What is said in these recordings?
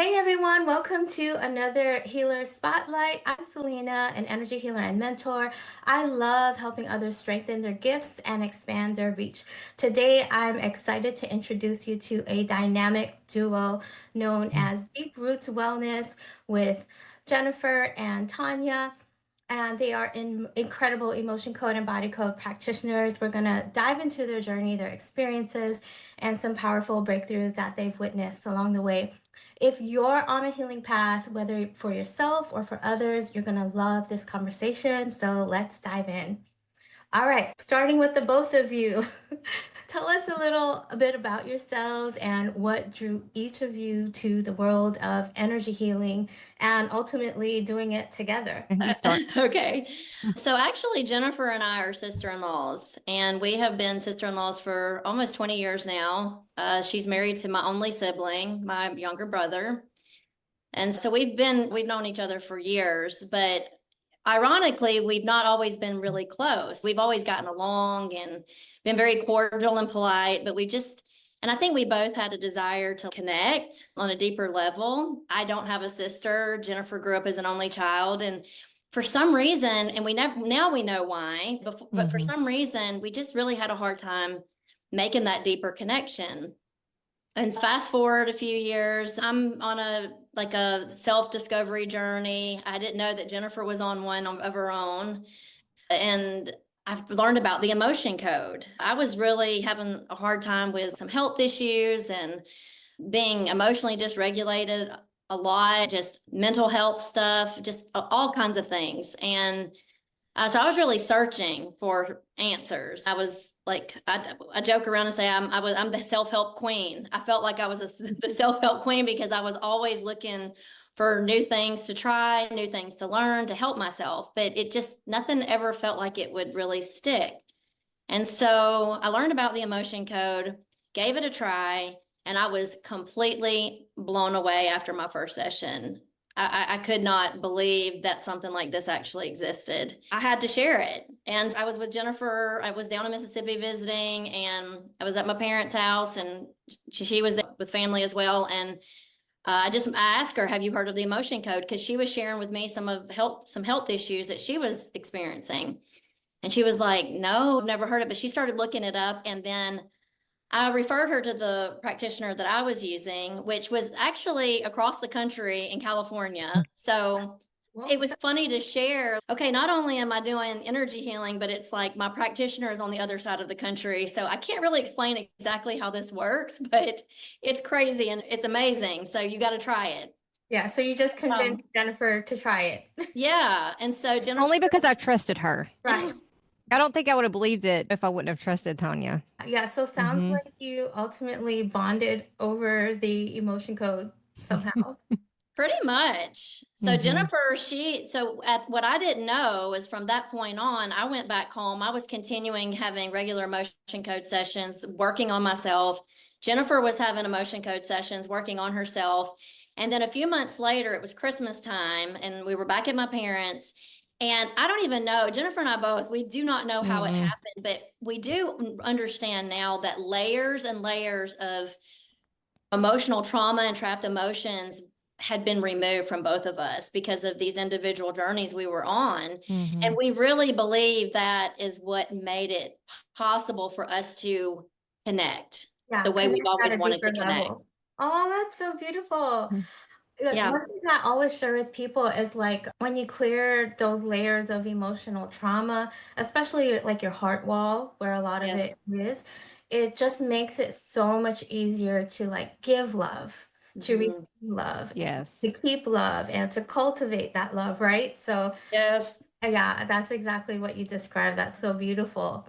Hey everyone, welcome to another Healer Spotlight. I'm Selena, an energy healer and mentor. I love helping others strengthen their gifts and expand their reach. Today, I'm excited to introduce you to a dynamic duo known as Deep Roots Wellness with Jennifer and Tonia. And they are incredible emotion code and body code practitioners. We're going to dive into their journey, their experiences, and some powerful breakthroughs that they've witnessed along the way. If you're on a healing path, whether for yourself or for others, you're going to love this conversation. So let's dive in. All right, starting with the both of you, tell us a bit about yourselves and what drew each of you to the world of energy healing and ultimately doing it together. You start. Okay. So actually, Jennifer and I are sister-in-laws, and we have been sister-in-laws for almost 20 years now. She's married to my only sibling, my younger brother. And so we've known each other for years, but ironically, we've not always been really close. We've always gotten along and been very cordial and polite, but and I think we both had a desire to connect on a deeper level. I don't have a sister. Jennifer grew up as an only child, and for some reason, and now we know why, but for some reason, we just really had a hard time making that deeper connection. And fast forward a few years, I'm on a self-discovery journey. I didn't know that Jennifer was on one of her own. And I've learned about the emotion code. I was really having a hard time with some health issues and being emotionally dysregulated a lot, just mental health stuff, just all kinds of things. And so I was really searching for answers. I was like, I joke around and say I'm the self-help queen. I felt like I was the self-help queen because I was always looking for new things to try, new things to learn to help myself. But nothing ever felt like it would really stick. And so I learned about the emotion code, gave it a try, and I was completely blown away after my first session. I could not believe that something like this actually existed. I had to share it. And I was with Jennifer. I was down in Mississippi visiting, and I was at my parents' house, and she was there with family as well. And I asked her, "Have you heard of the emotion code?" Because she was sharing with me some health issues that she was experiencing. And she was like, "No, I've never heard it." But she started looking it up, and then I referred her to the practitioner that I was using, which was actually across the country in California. So it was funny to share. Okay, not only am I doing energy healing, but it's like my practitioner is on the other side of the country. So I can't really explain exactly how this works, but it's crazy and it's amazing. So you got to try it. Yeah, so you just convinced Jennifer to try it. Yeah. And so Jennifer. Only because I trusted her. Right. I don't think I would have believed it if I wouldn't have trusted Tanya. Yeah, so sounds like you ultimately bonded over the emotion code somehow. Pretty much. So Jennifer, at what I didn't know is from that point on, I went back home. I was continuing having regular emotion code sessions, working on myself. Jennifer was having emotion code sessions, working on herself. And then a few months later, it was Christmas time, and we were back at my parents'. And I don't even know, Jennifer and I both, we do not know how it happened, but we do understand now that layers and layers of emotional trauma and trapped emotions had been removed from both of us because of these individual journeys we were on. And we really believe that is what made it possible for us to connect the way we've always wanted to connect. Level. Oh, that's so beautiful. Yeah. One thing I always share with people is like when you clear those layers of emotional trauma, especially like your heart wall, where a lot of it is, it just makes it so much easier to like give love, to receive love, Yes. to keep love, and to cultivate that love, right? So, Yes. yeah, that's exactly what you described. That's so beautiful.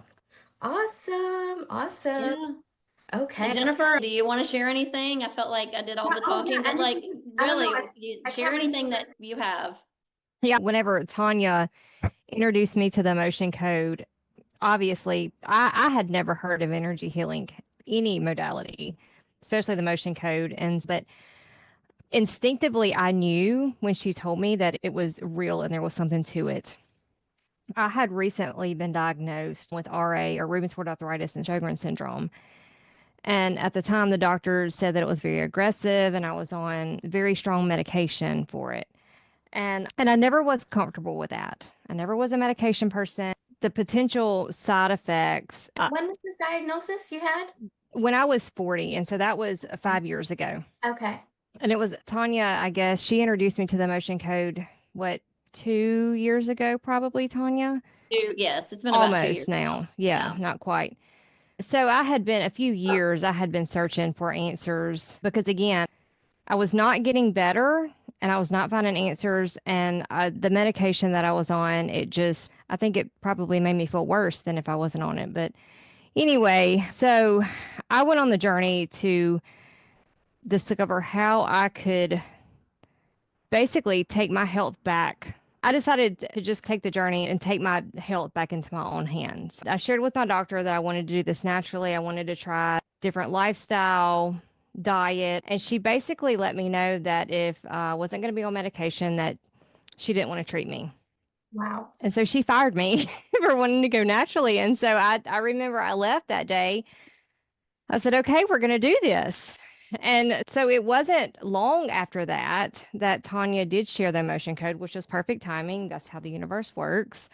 Awesome. Awesome. Yeah. Okay. Jennifer, do you want to share anything? I felt like I did all the talking, but like really, share anything that you have. Yeah. Whenever Tanya introduced me to the emotion code, obviously, I had never heard of energy healing, any modality, especially the motion code. But instinctively, I knew when she told me that it was real and there was something to it. I had recently been diagnosed with RA, or rheumatoid arthritis and Sjogren's syndrome. And at the time, the doctor said that it was very aggressive and I was on very strong medication for it. And I never was comfortable with that. I never was a medication person. The potential side effects, When was this diagnosis you had? when I was 40, and so that was 5 years ago. Okay. And it was Tanya, I guess, she introduced me to the emotion code, what, 2 years ago, probably, Tanya? Yes, it's been about 2 years. Almost now. Yeah, Yeah. not quite. So I had been a few years, I had been searching for answers because, again, I was not getting better and I was not finding answers. And the medication that I was on, I think it probably made me feel worse than if I wasn't on it. But anyway, so I went on the journey to discover how I could basically take my health back. I decided to just take the journey and take my health back into my own hands. I shared with my doctor that I wanted to do this naturally. I wanted to try different lifestyle, diet, and she basically let me know that if I wasn't going to be on medication, that she didn't want to treat me. Wow. And so she fired me for wanting to go naturally. And so I remember I left that day. I said, okay, we're going to do this. And so it wasn't long after that that Tanya did share the emotion code, which was perfect timing. That's how the universe works.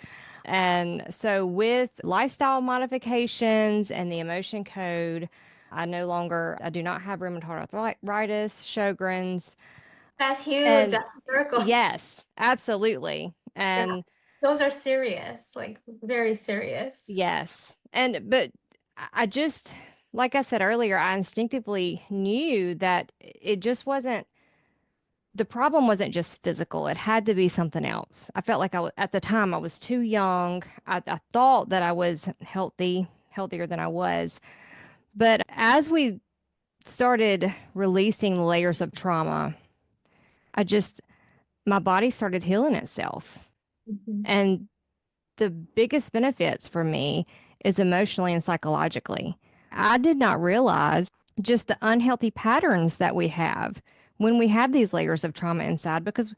And so with lifestyle modifications and the emotion code, I do not have rheumatoid arthritis, Sjogren's. That's huge. And That's a miracle. yes, absolutely. Yeah. And Those are serious, like very serious. yes. But I just, like I said earlier, I instinctively knew that it just wasn't, the problem wasn't just physical. It had to be something else. I felt like at the time I was too young. I thought that I was healthier than I was. But as we started releasing the layers of trauma, my body started healing itself. Mhm. And the biggest benefits for me is emotionally and psychologically. I did not realize just the unhealthy patterns that we have when we have these layers of trauma inside because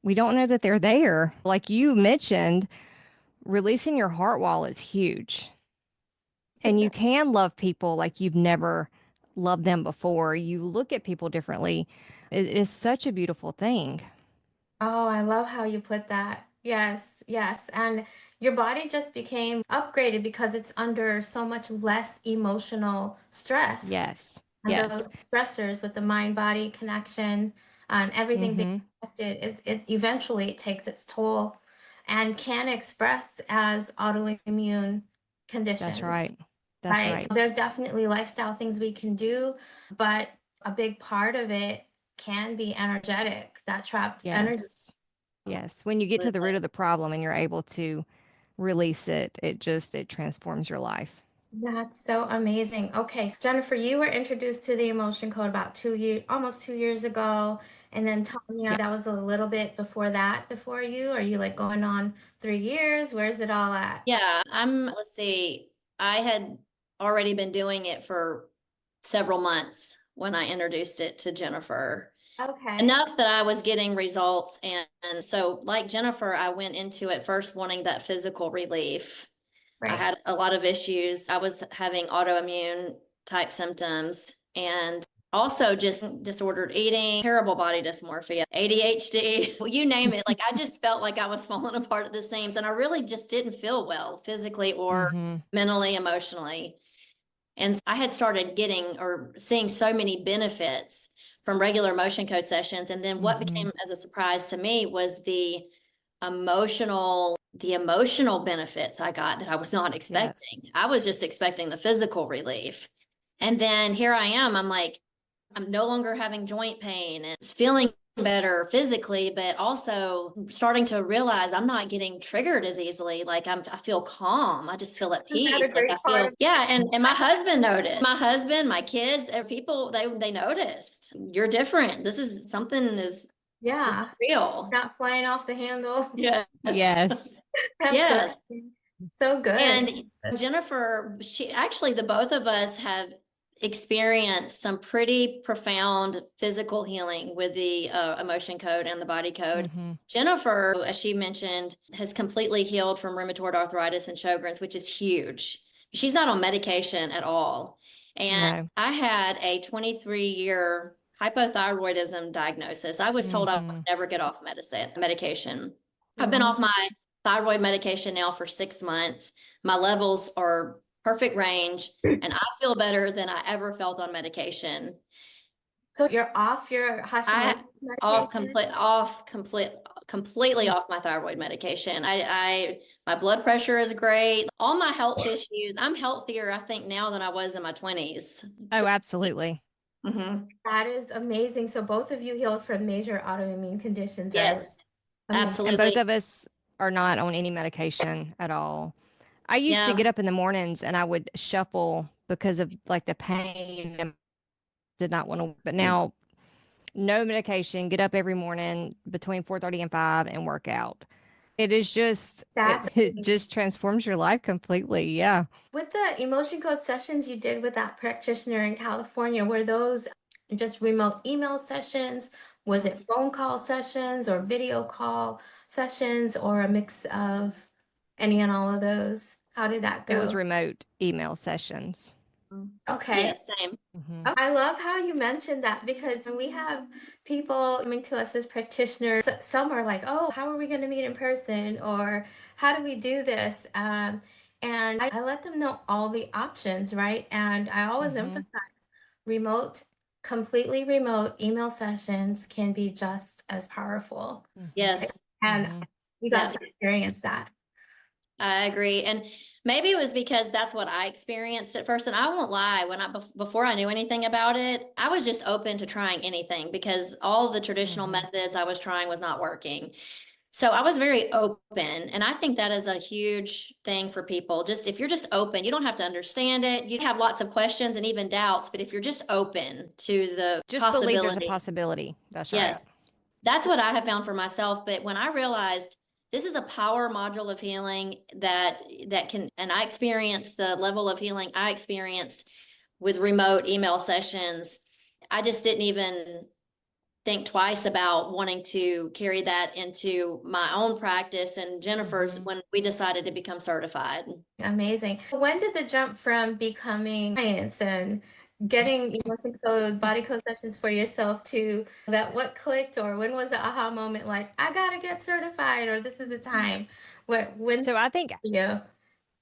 we don't know that they're there. Like you mentioned, releasing your heart wall is huge. And you can love people like you've never loved them before. You look at people differently. It is such a beautiful thing. Oh, I love how you put that. Yes, yes. And your body just became upgraded because it's under so much less emotional stress. Yes. And Yes. those stressors with the mind-body connection and everything being Mm-hmm. connected, it eventually takes its toll and can express as autoimmune conditions. That's right. That's right. So there's definitely lifestyle things we can do, but a big part of it can be energetic, that trapped energy. Yes. Yes. When you get to the root of the problem and you're able to release it, it transforms your life. That's so amazing. Okay, Jennifer, you were introduced to the emotion code about 2 years, almost 2 years ago. And then Tanya, Yep. that was a little bit before that, before you. Are you like going on 3 years? Where's it all at? Yeah, let's see, I had already been doing it for several months when I introduced it to Jennifer. Okay. Enough that I was getting results. And so, like Jennifer, I went into it first wanting that physical relief. I had a lot of issues. I was having autoimmune type symptoms and also just disordered eating, terrible body dysmorphia, ADHD, you name it. Like I just felt like I was falling apart at the seams and I really just didn't feel well physically or mentally, emotionally. And I had started getting or seeing so many benefits from regular motion code sessions. And then what became as a surprise to me was the emotional benefits I got that I was not expecting. Yes. I was just expecting the physical relief. And then here I am, I'm no longer having joint pain and it's feeling better physically, but also starting to realize I'm not getting triggered as easily. Like I feel calm. I just feel at peace. Like I feel, yeah. And my husband noticed. My husband, my kids, people, they noticed. You're different. This is something is real. Not flying off the handle. Yes. Yes. Yes. So good. And Jennifer, the both of us have experienced some pretty profound physical healing with the emotion code and the body code. Jennifer, as she mentioned, has completely healed from rheumatoid arthritis and Sjogren's, which is huge. She's not on medication at all. And No. I had a 23-year hypothyroidism diagnosis. I was told I would Mhm. never get off medication. I've been off my thyroid medication now for 6 months. My levels are perfect range, and I feel better than I ever felt on medication. So you're off your I Hashimoto's medication? completely off my thyroid medication. My blood pressure is great. All my health issues, I'm healthier, I think, now than I was in my 20s. Oh, absolutely. Mm-hmm. That is amazing. So both of you healed from major autoimmune conditions are Yes, amazing. And both absolutely. of us are not on any medication at all. I used to Yeah. get up in the mornings and I would shuffle because of like the pain and did not want to, but now no medication, get up every morning between 4:30 and 5 and work out. It is just That's it just transforms your life completely. Yeah. with the emotion code sessions you did with that practitioner in California, were those just remote email sessions? Was it phone call sessions or video call sessions or a mix of any and all of those? How did that It was go? remote email sessions. Okay. Yes, same. Hmm. I love how you mentioned that because when we have people coming to us as practitioners, some are like, oh, how are we going to meet in person? Or how do we do this? And I let them know all the options, right? And I always Hmm. emphasize remote, completely remote email sessions can be just as powerful. Hmm. Yes. And Hmm. you got Yeah, to experience that. I agree. And maybe it was because that's what I experienced at first. And I won't lie, before I knew anything about it, I was just open to trying anything because all the traditional Hmm. methods I was trying was not working. So I was very open. And I think that is a huge thing for people. Just if you're just open, you don't have to understand it. You have lots of questions and even doubts, but if you're just open to the Just believe there's a possibility, possibility. That's right. yes, that's what I have found for myself. But when I realized this is a power module of healing that can, and I experienced the level of healing I experienced with remote email sessions, I just didn't even think twice about wanting to carry that into my own practice and Jennifer's Hmm. when we decided to become certified. Amazing. When did the jump from becoming clients and getting emotion code, body code sessions for yourself to that what clicked or when was the aha moment like I gotta get certified or this is the time? When So you?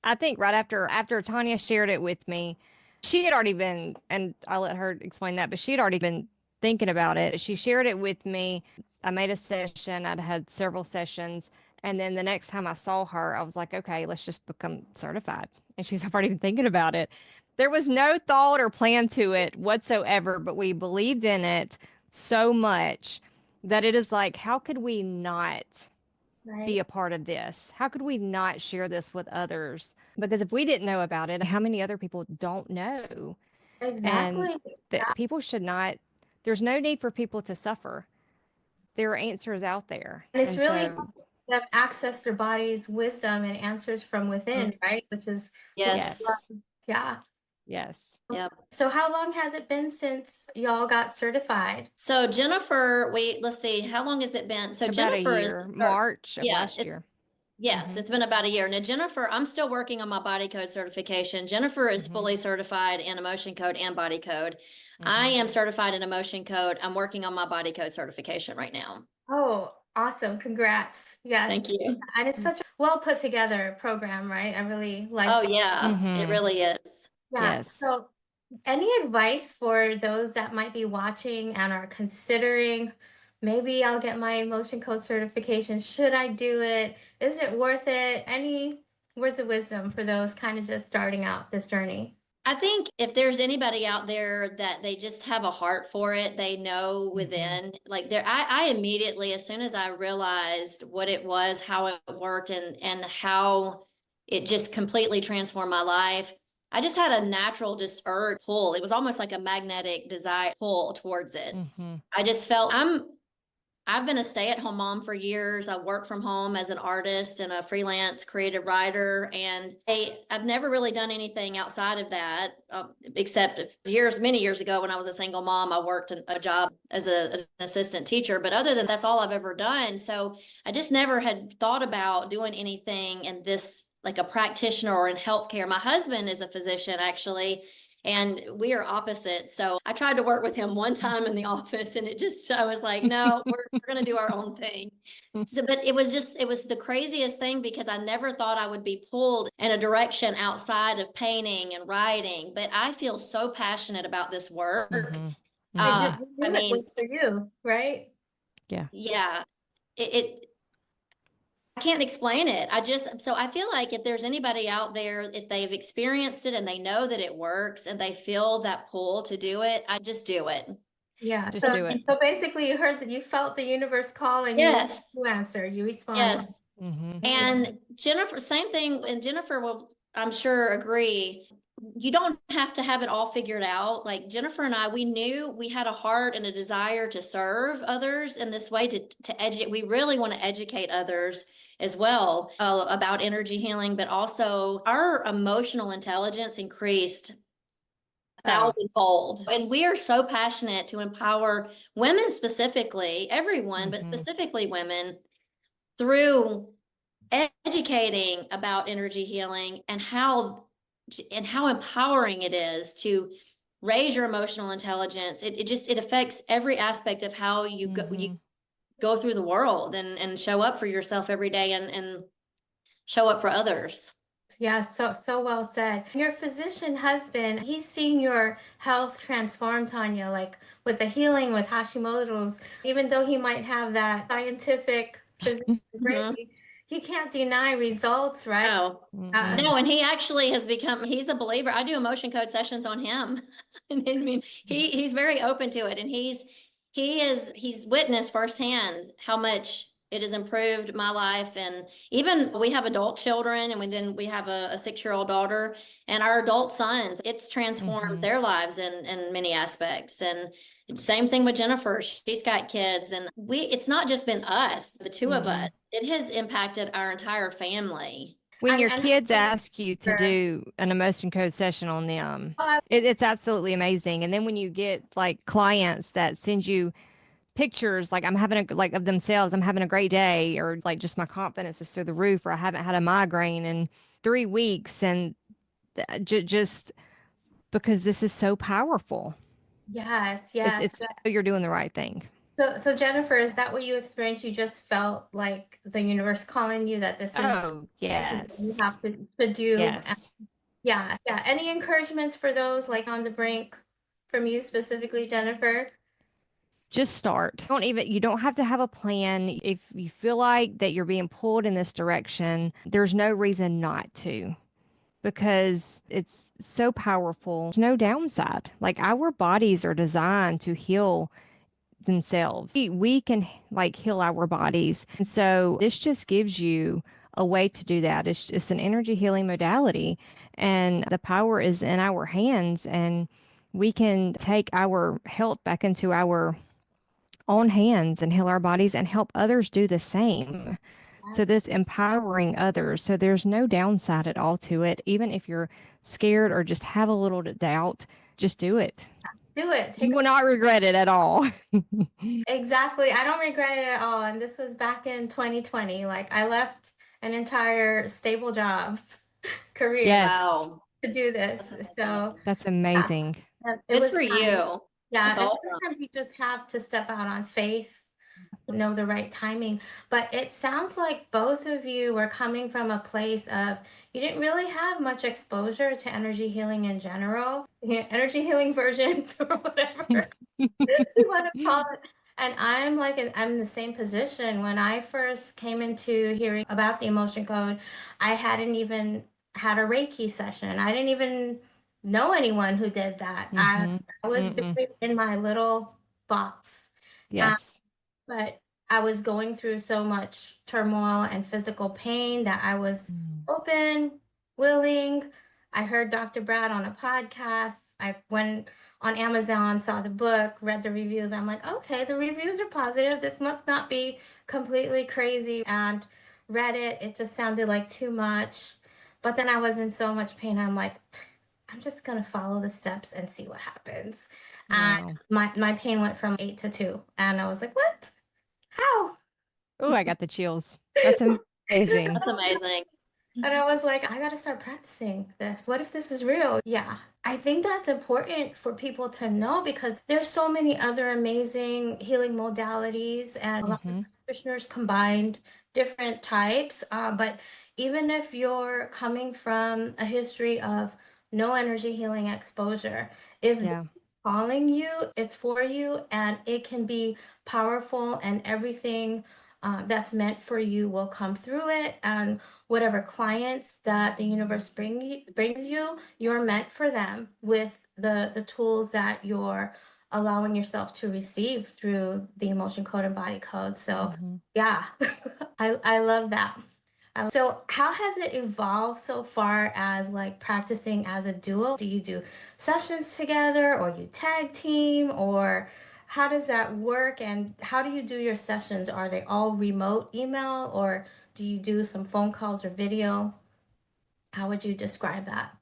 I think right after Tanya shared it with me, she had already been, and I'll let her explain that, but she had already been thinking about it. She shared it with me. I made a session. I'd had several sessions, and then the next time I saw her, I was like, okay, let's just become certified. And she's I've already been thinking about it. There was no thought or plan to it whatsoever, but we believed in it so much that it is like, how could we not be Right. a part of this? How could we not share this with others? Because if we didn't know about it, how many other people don't know? And Exactly. that people should not, there's no need for people to suffer. There are answers out there. And it's And really so, helping them access their body's wisdom and answers from within, right? Which is Yes. yes, yeah. yes. Yep. So how long has it been since y'all got certified? So Jennifer, let's see, how long has it been? So About a Jennifer is, year, March of yeah, last year. yes, Hmm. it's been about a year. Now, Jennifer, I'm still working on my body code certification. Jennifer is Hmm. fully certified in emotion code and body code. I Hmm. am certified in emotion code. I'm working on my body code certification right now. Oh, awesome. Congrats. Thank Yes. you. And it's such a well put together program, right? I really Oh, liked it. yeah, it Hmm. really is. Yeah. Yes. So, any advice for those that might be watching and are considering, maybe I'll get my emotion code certification. Should I do it? Is it worth it? Any words of wisdom for those kind of just starting out this journey? I think if there's anybody out there that they just have a heart for it, they know Hmm. within, like I immediately, as soon as I realized what it was, how it worked and how it just completely transformed my life, I just had a natural just urge pull. It was almost like a magnetic desire pull towards it. Hmm. I just felt I've been a stay-at-home mom for years. I work from home as an artist and a freelance creative writer, and I've never really done anything outside of that, except many years ago when I was a single mom, I worked a job as an assistant teacher. But other than that's all I've ever done. So I just never had thought about doing anything in this, like a practitioner or in healthcare. My husband is a physician, actually, and we are opposite. So I tried to work with him one time in the office, and I was like, no, we're going to do our own thing. So, but it was the craziest thing, because I never thought I would be pulled in a direction outside of painting and writing. But I feel so passionate about this work. Mhm. I Mhm. knew I it mean, was for you, right? yeah, I can't explain it. So I feel like if there's anybody out there, if they've experienced it and they know that it works and they feel that pull to do it, I just do it. Yeah. Just So do it. so basically, you heard that you felt the universe calling you. Yes. You answer. You responded. Yes. Mhm. And Jennifer, same thing, and Jennifer will, I'm sure, agree. You don't have to have it all figured out. Like Jennifer and I, we knew we had a heart and a desire to serve others in this way, to educate. We really want to educate others as well, about energy healing, but also our emotional intelligence increased Oh. 1,000-fold. And we are so passionate to empower women specifically, everyone, but Mhm. specifically women, through educating about energy healing and how empowering it is to raise your emotional intelligence. It affects every aspect of how you Mhm. go through the world, and show up for yourself every day, and show up for others. Yeah, so well said. Your physician husband, he's seen your health transform, Tanya, like with the healing with Hashimoto's. Even though he might have that scientific physician Mhm. brain, he can't deny results, right? No. Mhm. No, and he actually has become, he's a believer. I do emotion code sessions on him. And I mean, he's very open to it, and he's witnessed firsthand how much it has improved my life. And even we have adult children, and then we have a 6-year-old daughter, and our adult sons, it's transformed Mhm. their lives in many aspects. And same thing with Jennifer. She's got kids, and it's not just been us, the two of Mhm. us. It has impacted our entire family. When your And kids ask you to sure. do an emotion code session on them, Oh, it's absolutely amazing. And then when you get like clients that send you pictures, like I'm having a like of themselves, I'm having a great day, or like just my confidence is through the roof, or I haven't had a migraine in 3 weeks, and just because this is so powerful, yes, it's yes. it's you're doing the right thing. So Jennifer, is that what you experienced? You just felt like the universe calling you that Oh this is what you yes, have to do. yes. Yeah, yeah. Any encouragements for those like on the brink from you specifically, Jennifer? Just start. You don't have to have a plan. If you feel like that you're being pulled in this direction, there's no reason not to, because it's so powerful. There's no downside. Like our bodies are designed to heal themselves. We can like heal our bodies. And so this just gives you a way to do that. It's just an energy healing modality, and the power is in our hands, and we can take our health back into our own hands and heal our bodies and help others do the same. So Yes. this empowering others. So there's no downside at all to it. Even if you're scared or just have a little doubt, just do it. Do it. You Take a will not regret it at all. Exactly. I don't regret it at all. And this was back in 2020. Like I left an entire stable job career Yes, Wow. to do That's this. amazing. So that's yeah, amazing. it Good was for time. you. Yeah, That's and awesome. sometimes you just have to step out on faith, know the right timing. But it sounds like both of you were coming from a place of you didn't really have much exposure to energy healing in general, energy healing versions or whatever you want to call it. And I'm like, I'm in the same position. When I first came into hearing about the emotion code, I hadn't even had a Reiki session. I didn't even know anyone who did that. Mm-hmm. I was Mm-mm. very in my little box. Yes. But I was going through so much turmoil and physical pain that I was Mm. open, willing. I heard Dr. Brad on a podcast. I went on Amazon, saw the book, read the reviews. I'm like, okay, the reviews are positive. This must not be completely crazy. And read it. It just sounded like too much. But then I was in so much pain. I'm like, I'm just gonna follow the steps and see what happens. And Wow. my pain went from 8 to 2. And I was like, what? How? Oh, I got the chills. That's amazing. That's amazing. And I was like, I gotta start practicing this. What if this is real? Yeah. I think that's important for people to know because there's so many other amazing healing modalities and a lot of practitioners combined different types. But even if you're coming from a history of no energy healing exposure, if Yeah. calling you, it's for you, and it can be powerful, and everything that's meant for you will come through it. And whatever clients that the universe brings you, you're meant for them with the tools that you're allowing yourself to receive through the emotion code and body code. So yeah, I love that. So how has it evolved so far as like practicing as a duo? Do you do sessions together or you tag team, or how does that work? And how do you do your sessions? Are they all remote email, or do you do some phone calls or video? How would you describe that?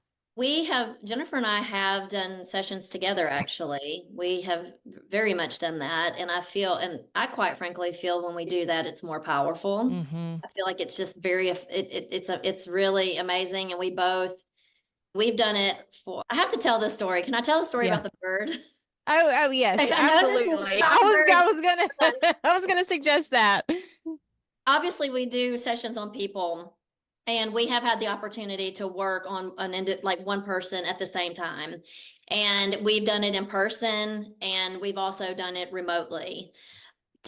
Jennifer and I have done sessions together, actually. We have very much done that. And I quite frankly feel when we do that, it's more powerful. I feel like it's just it's really amazing. And we've done it I have to tell this story. Can I tell the story Yeah. about the bird? Oh, yes, I know this is absolutely. not I was gonna suggest that. Obviously we do sessions on people, and we have had the opportunity to work on like one person at the same time. And we've done it in person, and we've also done it remotely.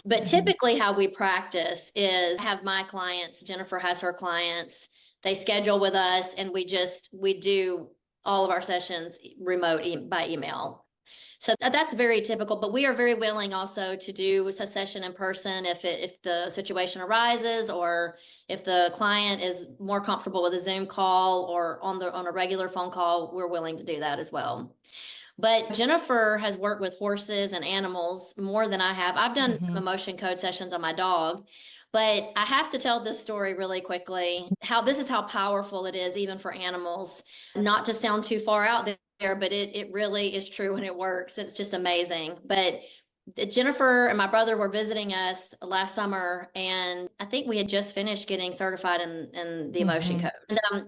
But typically how we practice is I have my clients, Jennifer has her clients, they schedule with us, and we do all of our sessions by email. So that's very typical, but we are very willing also to do a session in person if the situation arises, or if the client is more comfortable with a Zoom call or on a regular phone call, we're willing to do that as well. But Jennifer has worked with horses and animals more than I have. I've done some emotion code sessions on my dog, but I have to tell this story really quickly. This is how powerful it is, even for animals. Not to sound too far out there, but it really is true and it works. It's just amazing. But Jennifer and my brother were visiting us last summer, and I think we had just finished getting certified in the emotion code. And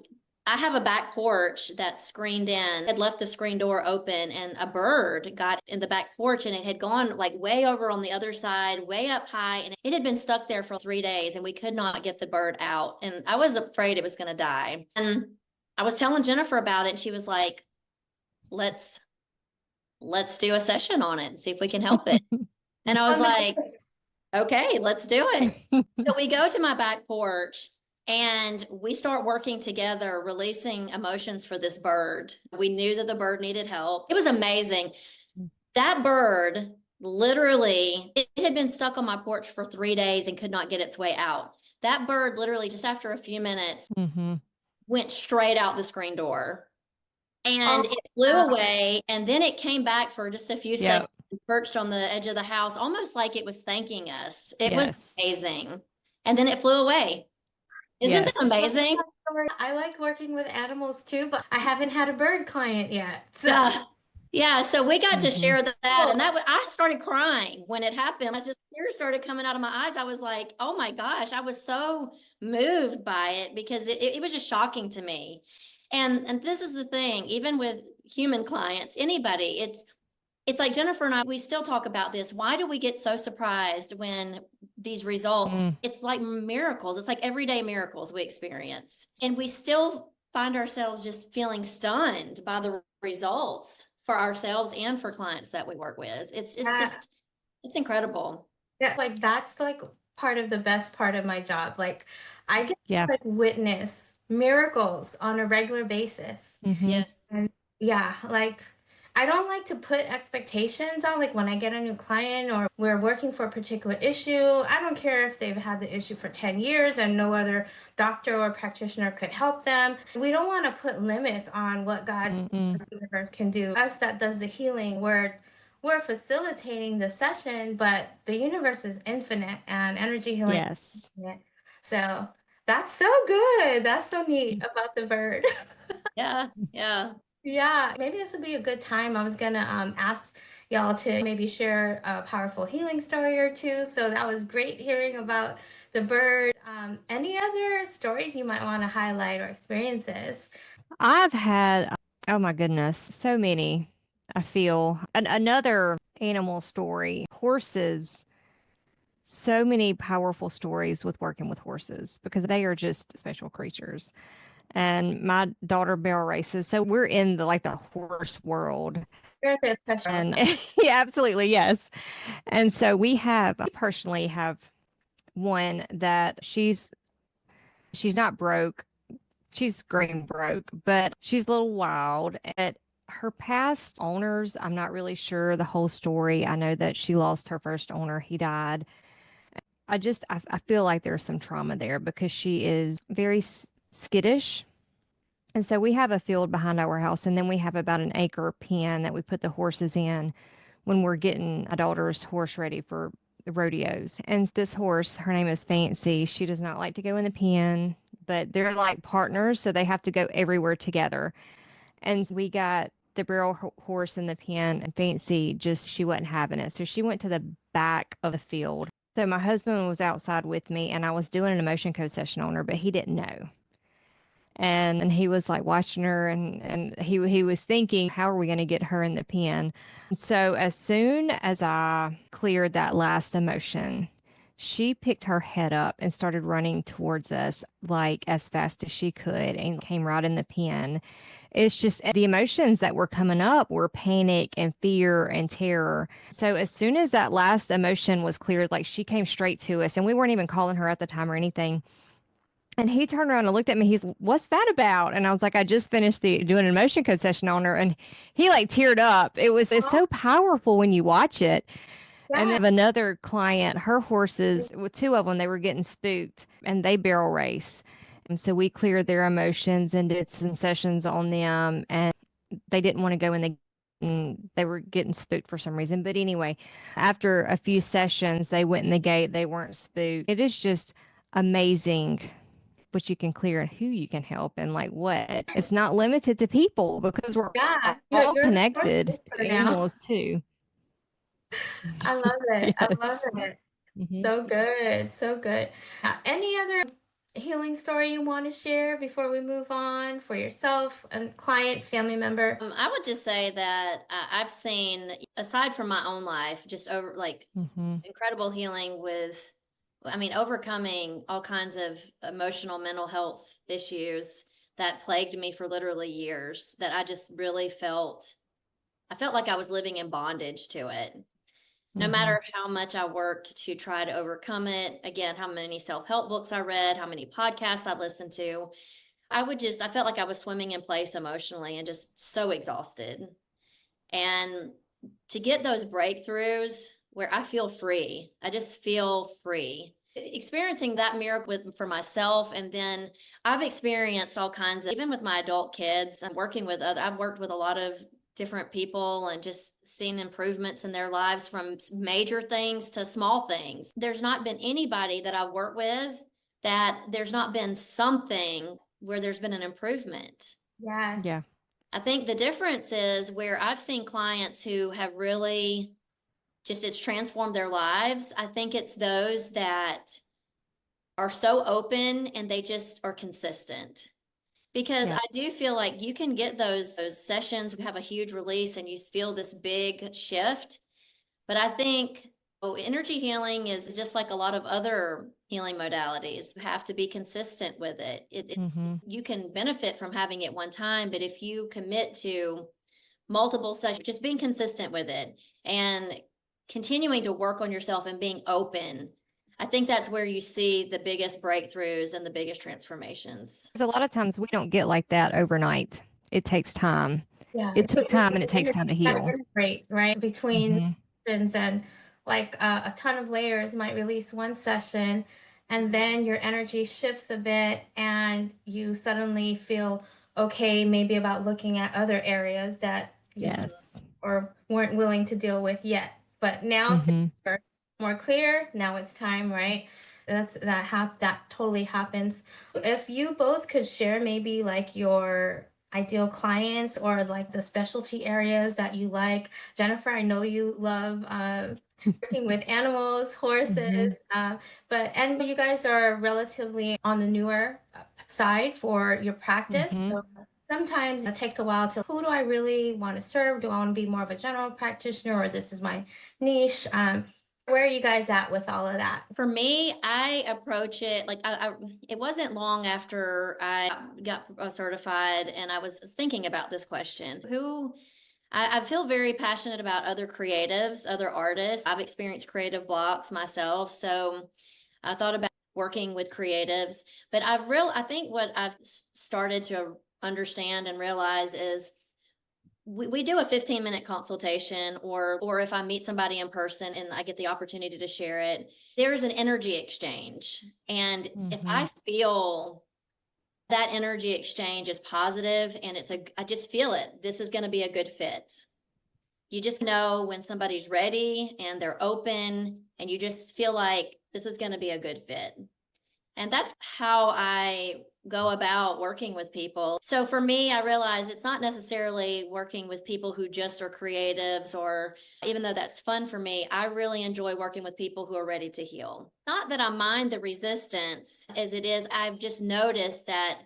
I have a back porch that's screened in. I had left the screen door open, and a bird got in the back porch, and it had gone like way over on the other side, way up high, and it had been stuck there for 3 days, and we could not get the bird out. And I was afraid it was going to die. And I was telling Jennifer about it, and she was like, let's do a session on it and see if we can help it. And I was like, okay, let's do it. So we go to my back porch, and we start working together, releasing emotions for this bird. We knew that the bird needed help. It was amazing. That bird literally, it had been stuck on my porch for 3 days and could not get its way out. That bird literally, just after a few minutes, went straight out the screen door. And it flew away, and then it came back for just a few seconds, perched on the edge of the house, almost like it was thanking us. It was amazing. And then it flew away. Isn't that amazing? I like working with animals too, but I haven't had a bird client yet. So. Yeah, so we got to share that, and I started crying when it happened. Tears started coming out of my eyes. I was like, oh my gosh, I was so moved by it because it was just shocking to me. And this is the thing, even with human clients, anybody, it's like Jennifer and I, we still talk about this. Why do we get so surprised when these results, it's like miracles. It's like everyday miracles we experience. And we still find ourselves just feeling stunned by the results for ourselves and for clients that we work with. It's it's incredible. Yeah, like that's like part of the best part of my job. Like I get to like witness miracles on a regular basis. Yes. And yeah, like I don't like to put expectations on, like when I get a new client or we're working for a particular issue. I don't care if they've had the issue for 10 years and no other doctor or practitioner could help them. We don't want to put limits on what God, the universe can do. Us that does the healing, we're facilitating the session, but the universe is infinite and energy healing is infinite. So that's so good. That's so neat about the bird. Yeah. Yeah, maybe this would be a good time. I was gonna ask y'all to maybe share a powerful healing story or two. So that was great hearing about the bird. Any other stories you might want to highlight or experiences? I've had Oh my goodness. So many, I feel. Another animal story, horses. So many powerful stories with working with horses because they are just special creatures. And my daughter barrel races, so we're in the horse world. You're the special. And yeah, absolutely, yes. And so I personally have one that she's not broke. She's green broke, but she's a little wild. At her past owners, I'm not really sure the whole story. I know that she lost her first owner. He died. I feel like there's some trauma there because she is very skittish. And so we have a field behind our house, and then we have about an acre pen that we put the horses in when we're getting a daughter's horse ready for the rodeos. And this horse, her name is Fancy. She does not like to go in the pen, but they're like partners, so they have to go everywhere together. And we got the barrel horse in the pen, and Fancy she wasn't having it. So she went to the back of the field. So my husband was outside with me, and I was doing an emotion code session on her, but he didn't know. And he was like watching her, and he was thinking, how are we going to get her in the pen? So as soon as I cleared that last emotion, she picked her head up and started running towards us like as fast as she could and came right in the pen. It's just the emotions that were coming up were panic and fear and terror. So as soon as that last emotion was cleared, like she came straight to us, and we weren't even calling her at the time or anything. And he turned around and looked at me. He's, what's that about? And I was like, I just finished doing an emotion code session on her. And he like teared up. It's so powerful when you watch it. And then another client, her horses, with two of them, they were getting spooked and they barrel race. And so we cleared their emotions and did some sessions on them. And they didn't want to go in and they were getting spooked for some reason. But anyway, after a few sessions, they went in the gate. They weren't spooked. It is just amazing what you can clear and who you can help and like what. It's not limited to people because we're Yeah, all you're the connected first to now. animals too. I love it. I love Yes. it. Mhm. So good. So good. Any other healing story you want to share before we move on for yourself, a client, family member? I would just say that I've seen, aside from my own life, just over like Mhm. incredible healing with, I mean, overcoming all kinds of emotional, mental health issues that plagued me for literally years, that I just really I felt like I was living in bondage to it. No Mhm. matter how much I worked to try to overcome it, again, how many self-help books I read, how many podcasts I listened to, I felt like I was swimming in place emotionally and just so exhausted. And to get those breakthroughs where I feel free, I just feel free. Experiencing that miracle for myself. And then I've experienced all kinds of, even with my adult kids, I've worked with a lot of different people and just seen improvements in their lives from major things to small things. There's not been anybody that I've worked with that there's not been something where there's been an improvement. Yes. Yeah. I think the difference is where I've seen clients who have really it's transformed their lives. I think it's those that are so open and they just are consistent. Because Yeah. I do feel like you can get those sessions, have a huge release and you feel this big shift. But I think energy healing is just like a lot of other healing modalities. You have to be consistent with it. Mhm. You can benefit from having it one time, but if you commit to multiple sessions, just being consistent with it and continuing to work on yourself and being open, I think that's where you see the biggest breakthroughs and the biggest transformations. 'Cause a lot of times we don't get like that overnight. It takes time. Yeah, It took time and it takes time to heal. integrate, right? Between Mhm. sessions and like a ton of layers might release one session and then your energy shifts a bit and you suddenly feel okay, maybe about looking at other areas that you Yes. or weren't willing to deal with yet. But now since Mhm. we're more clear, now it's time, right? That totally happens. If you both could share maybe like your ideal clients or like the specialty areas that you like. Jennifer, I know you love working with animals, horses, Mhm. and you guys are relatively on the newer side for your practice. Mhm. So sometimes it takes a while to, who do I really want to serve? Do I want to be more of a general practitioner, or this is my niche? Where are you guys at with all of that? For me, I approach it like it wasn't long after I got certified and I was thinking about this question. I feel very passionate about other creatives, other artists. I've experienced creative blocks myself. So I thought about working with creatives, but I think what I've started to understand and realize is we do a 15-minute consultation, or if I meet somebody in person and I get the opportunity to share it, there's an energy exchange. And if I feel that energy exchange is positive and I just feel it, this is going to be a good fit. You just know when somebody's ready and they're open, and you just feel like this is going to be a good fit. And that's how I go about working with people. So for me, I realize it's not necessarily working with people who just are creatives, or even though that's fun for me, I really enjoy working with people who are ready to heal. Not that I mind the resistance as it is. I've just noticed that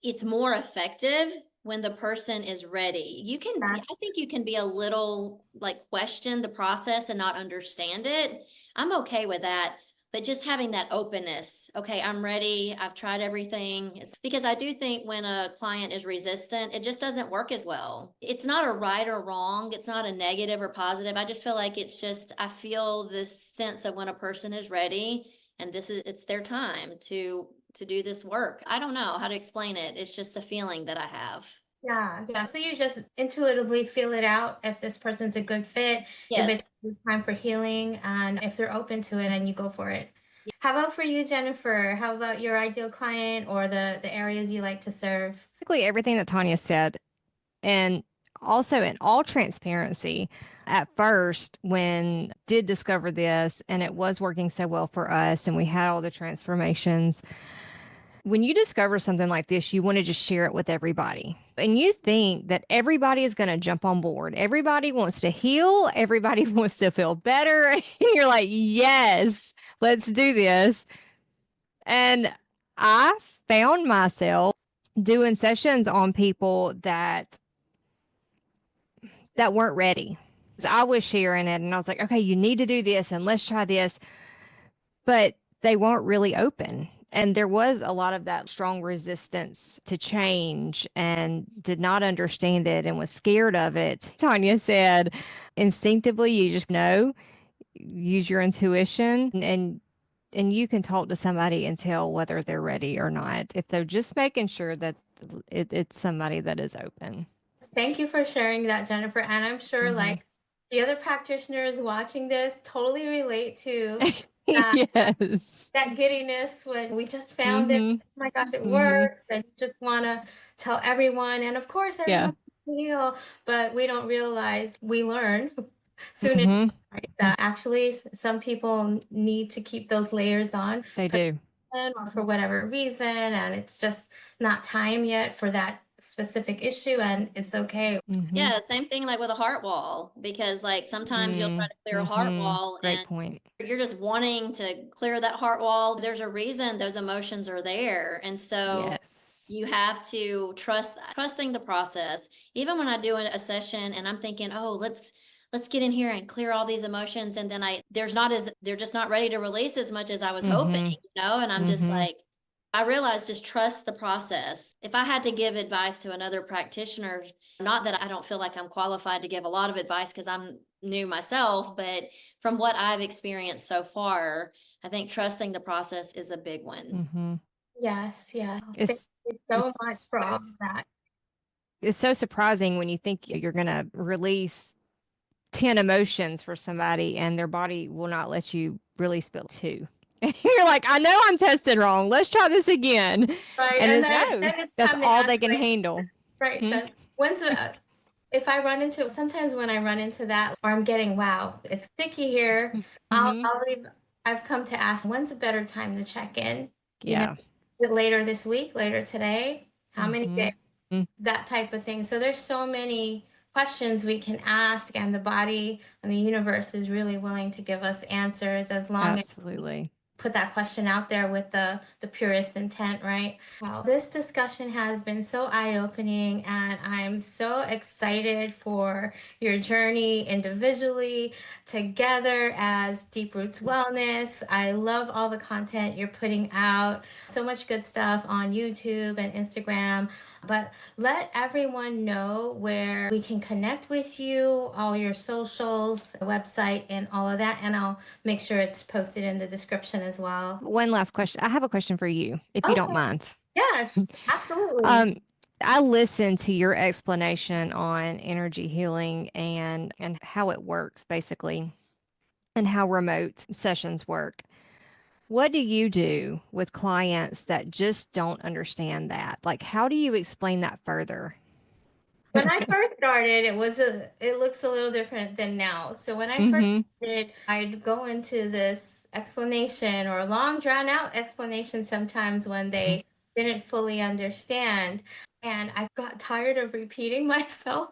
it's more effective when the person is ready. I think you can be a little like question the process and not understand it. I'm okay with that. But just having that openness, okay, I'm ready. I've tried everything. Because I do think when a client is resistant, it just doesn't work as well. It's not a right or wrong. It's not a negative or positive. I just feel like I feel this sense of when a person is ready and it's their time to do this work. I don't know how to explain it. It's just a feeling that I have. Yeah. So you just intuitively feel it out if this person's a good fit, if Yes. it's time for healing, and if they're open to it, and you go for it. How about for you, Jennifer? How about your ideal client, or the areas you like to serve? Basically, everything that Tanya said. And also, in all transparency, at first, when did discover this and it was working so well for us and we had all the transformations, when you discover something like this, you want to just share it with everybody. And you think that everybody is going to jump on board. Everybody wants to heal. Everybody wants to feel better. And you're like, yes, let's do this. And I found myself doing sessions on people that weren't ready. I was sharing it and I was like, okay, you need to do this and let's try this. But they weren't really open. And there was a lot of that strong resistance to change and did not understand it and was scared of it. Tanya said, instinctively, you just know, use your intuition, and you can talk to somebody and tell whether they're ready or not if they're just making sure that it's somebody that is open. Thank you for sharing that, Jennifer. And I'm sure like the other practitioners watching this totally relate to that, yes. that giddiness when we just found it. Oh my gosh, it works. And you just want to tell everyone. And of course, everyone can heal, but we don't realize we learn soon enough, right, that actually some people need to keep those layers on. They do. Or for whatever reason, and it's just not time yet for that specific issue, and it's okay. Yeah, same thing like with a heart wall, because like sometimes you'll try to clear a heart wall Great and point. you're just wanting to clear that heart wall. There's a reason those emotions are there. And so you have to trusting the process. Even when I do a session and I'm thinking, oh, let's get in here and clear all these emotions, and then they're just not ready to release as much as I was hoping, and I'm just like, I realized just trust the process. If I had to give advice to another practitioner, not that I don't feel like I'm qualified to give a lot of advice because I'm new myself, but from what I've experienced so far, I think trusting the process is a big one. Yes. Thank you so much for all of that. It's so surprising when you think you're going to release 10 emotions for somebody and their body will not let you really spill 2. And you're like, I know I'm tested wrong. Let's try this again. Right. And then that's all they can handle. Right. If I run into, sometimes when I run into that, or I'm getting, wow, it's sticky here, I'll leave. I've come to ask, when's a better time to check in? Is it later this week, later today? How many days? That type of thing. So there's so many questions we can ask, and the body and the universe is really willing to give us answers as long as we put that question out there with the purest intent, right? Wow. This discussion has been so eye-opening, and I'm so excited for your journey individually, together as Deep Roots Wellness. I love all the content you're putting out. So much good stuff on YouTube and Instagram. But let everyone know where we can connect with you, all your socials, website, and all of that. And I'll make sure it's posted in the description as well. One last question. I have a question for you, if you don't Okay. mind. Yes, absolutely. I listened to your explanation on energy healing and how it works basically, and how remote sessions work. What do you do with clients that just don't understand that? Like, how do you explain that further? When I first started, it looks a little different than now. So when I first Mm-hmm. started, I'd go into this explanation or a long drawn out explanation sometimes when they didn't fully understand. And I got tired of repeating myself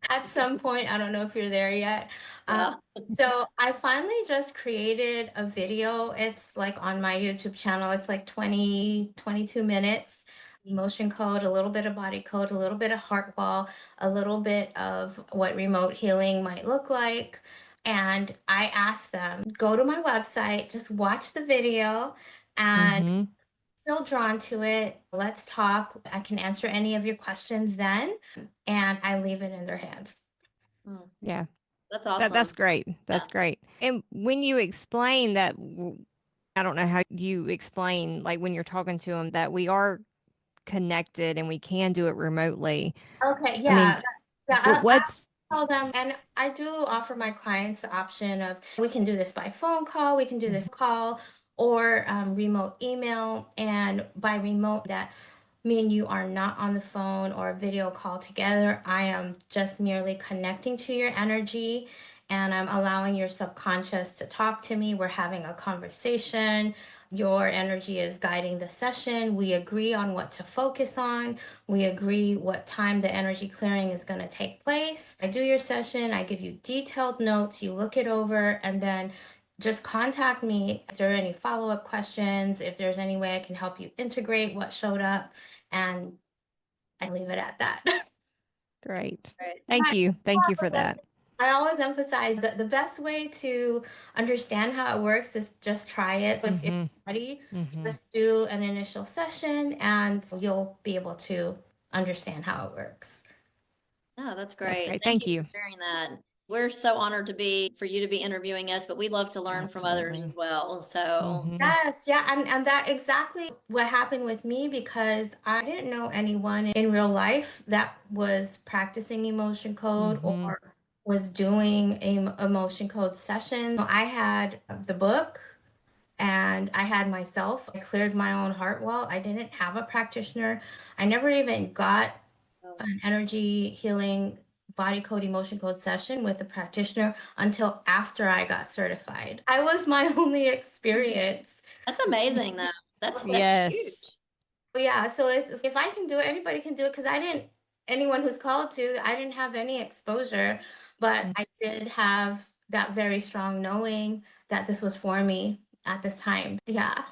at some point. I don't know if you're there yet. Yeah. So I finally just created a video. It's like on my YouTube channel. It's like 22 minutes. Emotion code, a little bit of body code, a little bit of heart wall, a little bit of what remote healing might look like. And I asked them, go to my website, just watch the video, and Mm-hmm. feel drawn to it. Let's talk. I can answer any of your questions then. And I leave it in their hands. Mm, Yeah. that's That's awesome. great. Yeah. That's great. And when you explain that, I don't know how you explain, like when you're talking to them, that we are connected and we can do it remotely. Okay, I mean, yeah. Yeah, I what's, tell them, and I do offer my clients the option of we can do this by phone call, we can do this call, or remote email. And by remote, that me and you are not on the phone or video call together. I am just merely connecting to your energy, and I'm allowing your subconscious to talk to me. We're having a conversation. Your energy is guiding the session. We agree on what to focus on. We agree what time the energy clearing is going to take place. I do your session, I give you detailed notes, you look it over, and then just contact me if there are any follow-up questions, if there's any way I can help you integrate what showed up, and I leave it at that. great. Right. Thank I you. Thank you for that. I always emphasize that the best way to understand how it works is just try it. So if you're Mm-hmm. ready, Mm-hmm. just do an initial session and you'll be able to understand how it works. Oh, that's That's great. great. Thank Thank you you. for sharing that. We're so honored for you to be interviewing us, but we love to learn from others Absolutely. as well. So, Mm-hmm. Yes, yeah, and that exactly what happened with me because I didn't know anyone in real life that was practicing emotion code Mm-hmm. or was doing a emotion code session. I had the book and I had myself. I cleared my own heart wall. I didn't have a practitioner. I never even got an energy healing body code emotion code session with a practitioner until after I got certified. I was my only experience. that's amazing though. That's huge. Yes. But yeah, so it's, if I can do it, anybody can do it because I didn't, anyone who's called to, I didn't have any exposure, but I did have that very strong knowing that this was for me at this time. Yeah.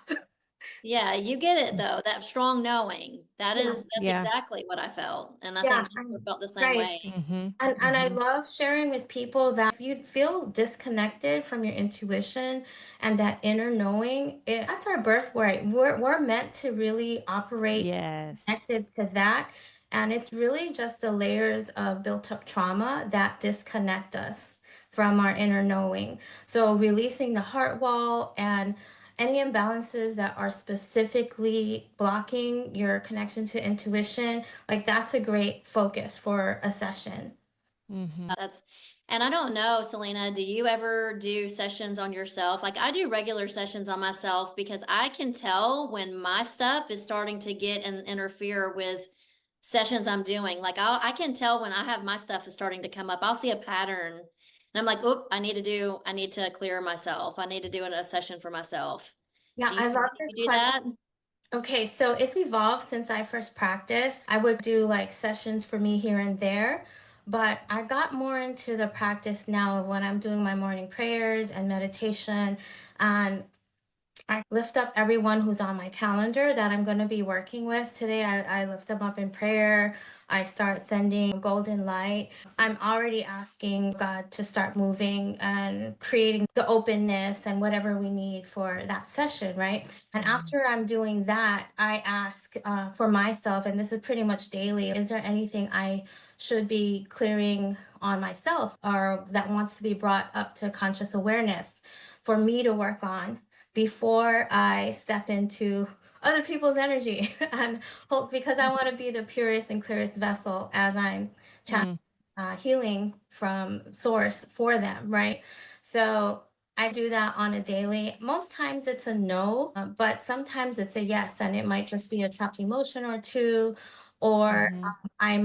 Yeah, you get it though. That strong knowing. Yeah. That's Yeah. exactly what I felt. And I Yeah. think Jennifer felt the same Right. way. Mm-hmm. And I Mm-hmm. love sharing with people that if you feel disconnected from your intuition and that inner knowing, that's our birthright. We're meant to really operate Yes. connected to that. And it's really just the layers of built up trauma that disconnect us from our inner knowing. So releasing the heart wall and any imbalances that are specifically blocking your connection to intuition, like that's a great focus for a session. Mm-hmm. And I don't know, Selena, do you ever do sessions on yourself? Like I do regular sessions on myself because I can tell when my stuff is starting to get and interfere with sessions I'm doing. Like I can tell when I have my stuff is starting to come up. I'll see a pattern and I'm like, "Oop, I need to clear myself. I need to do a session for myself." Yeah, Do I love you this do question. that? Okay, so it's evolved since I first practiced. I would do like sessions for me here and there, but I got more into the practice now when I'm doing my morning prayers and meditation. And I lift up everyone who's on my calendar that I'm going to be working with today. I lift them up in prayer. I start sending golden light. I'm already asking God to start moving and creating the openness and whatever we need for that session, right? And after I'm doing that, I ask for myself, and this is pretty much daily, is there anything I should be clearing on myself or that wants to be brought up to conscious awareness for me to work on before I step into other people's energy and hope, because I want to be the purest and clearest vessel as I'm healing from source for them, right? So I do that on a daily. Most times it's a no, but sometimes it's a yes, and it might just be a trapped emotion or two, or there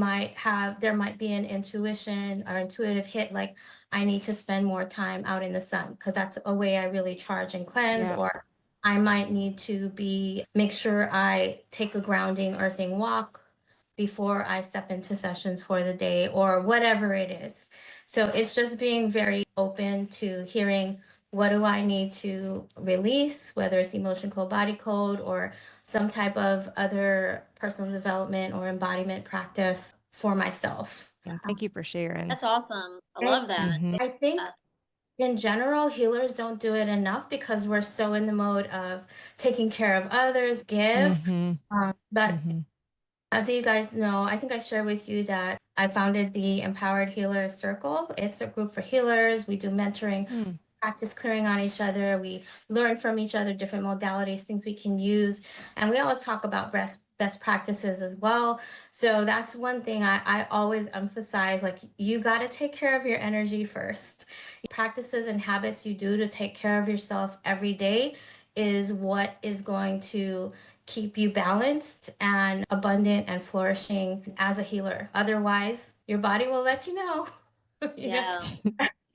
might be an intuition or intuitive hit, like I need to spend more time out in the sun because that's a way I really charge and cleanse. Yeah. Or I might need to make sure I take a grounding, earthing walk before I step into sessions for the day or whatever it is. So it's just being very open to hearing what do I need to release, whether it's emotion code, body code, or some type of other personal development or embodiment practice for myself. Yeah. Thank you for sharing. That's awesome. I And love that. I think in general, healers don't do it enough because we're so in the mode of taking care of others, give. But as you guys know, I think I shared with you that I founded the Empowered Healer Circle. It's a group for healers. We do mentoring, practice clearing on each other. We learn from each other different modalities, things we can use. And we always talk about best practices as well. So that's one thing I always emphasize, like you got to take care of your energy first. Practices and habits you do to take care of yourself every day is what is going to keep you balanced and abundant and flourishing as a healer. Otherwise, your body will let you know. Yeah.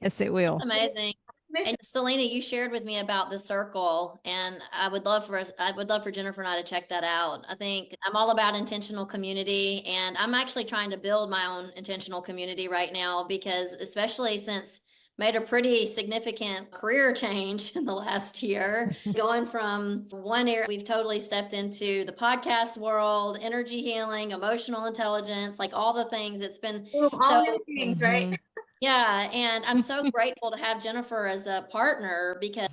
Yes, it will. Amazing. And Selena, you shared with me about the circle, and I would love for Jennifer and I to check that out. I think I'm all about intentional community, and I'm actually trying to build my own intentional community right now because especially since made a pretty significant career change in the last year, going from one area, we've totally stepped into the podcast world, energy healing, emotional intelligence, like all the things. It's been all new things, right? Yeah, and I'm so grateful to have Jennifer as a partner because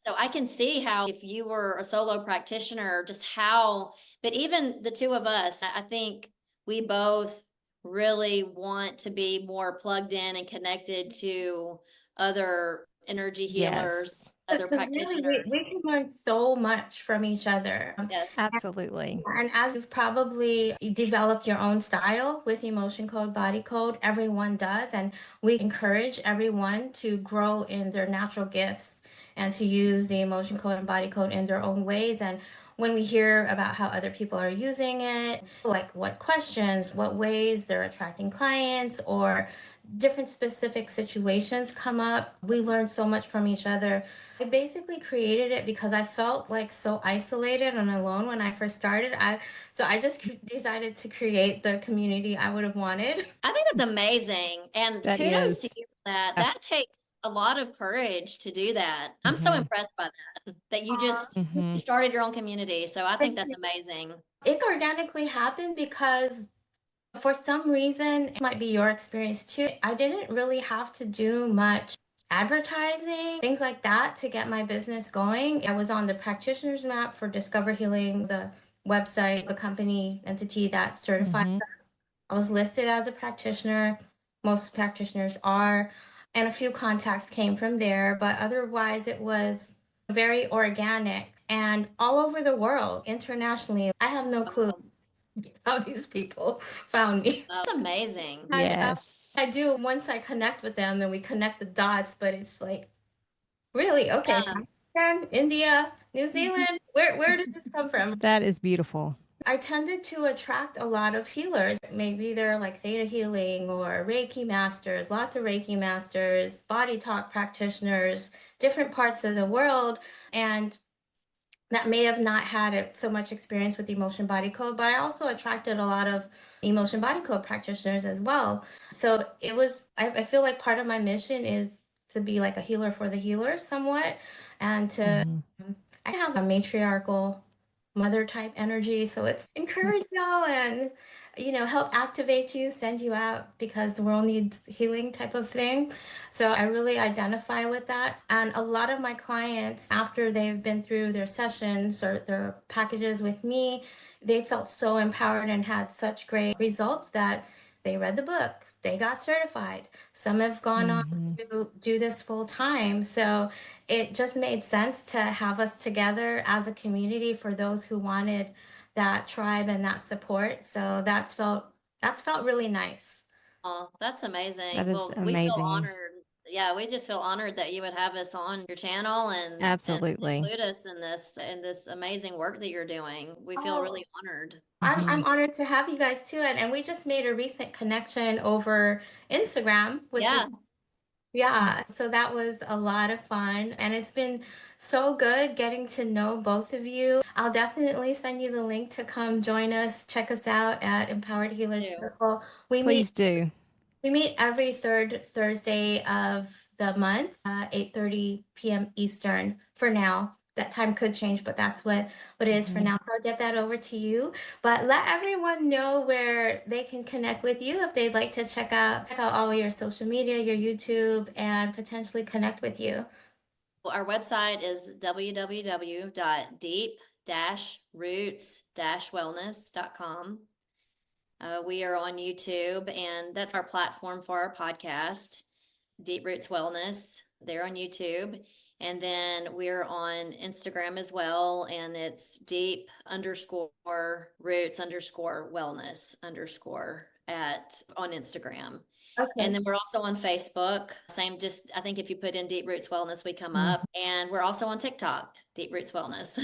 so I can see how if you were a solo practitioner, just how, but even the two of us, I think we both really want to be more plugged in and connected to other energy healers, other Because really, we practitioners. can learn so much from each other. Yes. Absolutely. And as you've probably developed your own style with emotion code, body code, everyone does. And we encourage everyone to grow in their natural gifts and to use the emotion code and body code in their own ways. And when we hear about how other people are using it, like what questions, what ways they're attracting clients, or different specific situations come up, we learn so much from each other. I basically created it because I felt like so isolated and alone when I first started. So I just decided to create the community I would have wanted. I think that's amazing. And That kudos is. to you for that. That takes a lot of courage to do that. I'm so impressed by that you just you started your own community. So I think that's amazing. It organically happened because for some reason, it might be your experience too. I didn't really have to do much advertising, things like that to get my business going. I was on the practitioner's map for Discover Healing, the website, the company entity that certifies us. I was listed as a practitioner. Most practitioners are. And a few contacts came from there, but otherwise it was very organic and all over the world, internationally. I have no clue how these people found me. That's amazing. Yes. I do once I connect with them, then we connect the dots, but it's like, really? Okay, Pakistan, India, New Zealand, where did this come from? That is beautiful. I tended to attract a lot of healers. Maybe they're like theta healing or Reiki masters, lots of Reiki masters, body talk practitioners, different parts of the world. And that may have not had so much experience with emotion body code, but I also attracted a lot of emotion body code practitioners as well. So I feel like part of my mission is to be like a healer for the healers somewhat, and to, I have a matriarchal mother type energy. So it's encourage y'all and, help activate you, send you out because the world needs healing type of thing. So I really identify with that. And a lot of my clients, after they've been through their sessions or their packages with me, they felt so empowered and had such great results that they read the book, they got certified. Some have gone on to do this full time. So it just made sense to have us together as a community for those who wanted that tribe and that support. So that's felt really nice. Oh, that's amazing. That is Well, we feel amazing. honored. Yeah, we just feel honored that you would have us on your channel and Absolutely. include us in this amazing work that you're doing. We feel Oh, really honored. I'm honored to have you guys too, and we just made a recent connection over Instagram with you. Yeah. Yeah, so that was a lot of fun, and it's been so good getting to know both of you. I'll definitely send you the link to come join us, check us out at Empowered Healers Do. Circle. We meet Please do. we meet every third Thursday of the month, 8:30 p.m. Eastern for now. That time could change, but that's what it is for Mhm. now. So I'll get that over to you. But let everyone know where they can connect with you if they'd like to check out all your social media, your YouTube, and potentially connect with you. Well, our website is www.deep-roots-wellness.com. We are on YouTube, and that's our platform for our podcast, Deep Roots Wellness. They're on YouTube. And then we're on Instagram as well, and it's deep_roots_wellness_ on Instagram. And Okay. then we're also on Facebook. Same, just I think if you put in Deep Roots Wellness, we come Mhm. up. And we're also on TikTok, Deep Roots Wellness.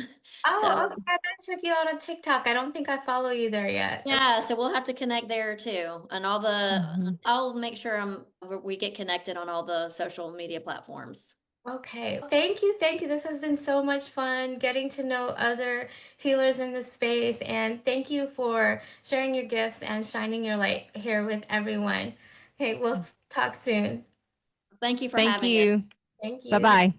Oh, So okay. I gotta check you out on TikTok. I don't think I follow you there yet. Okay. yeah, so we'll have to connect there too. And Mhm. I'll make sure we get connected on all the social media platforms. Okay. Thank you. Thank you. This has been so much fun getting to know other healers in the space. And thank you for sharing your gifts and shining your light here with everyone. Okay, we'll talk soon. Thank you for Thank having us. you. Thank Bye you. bye.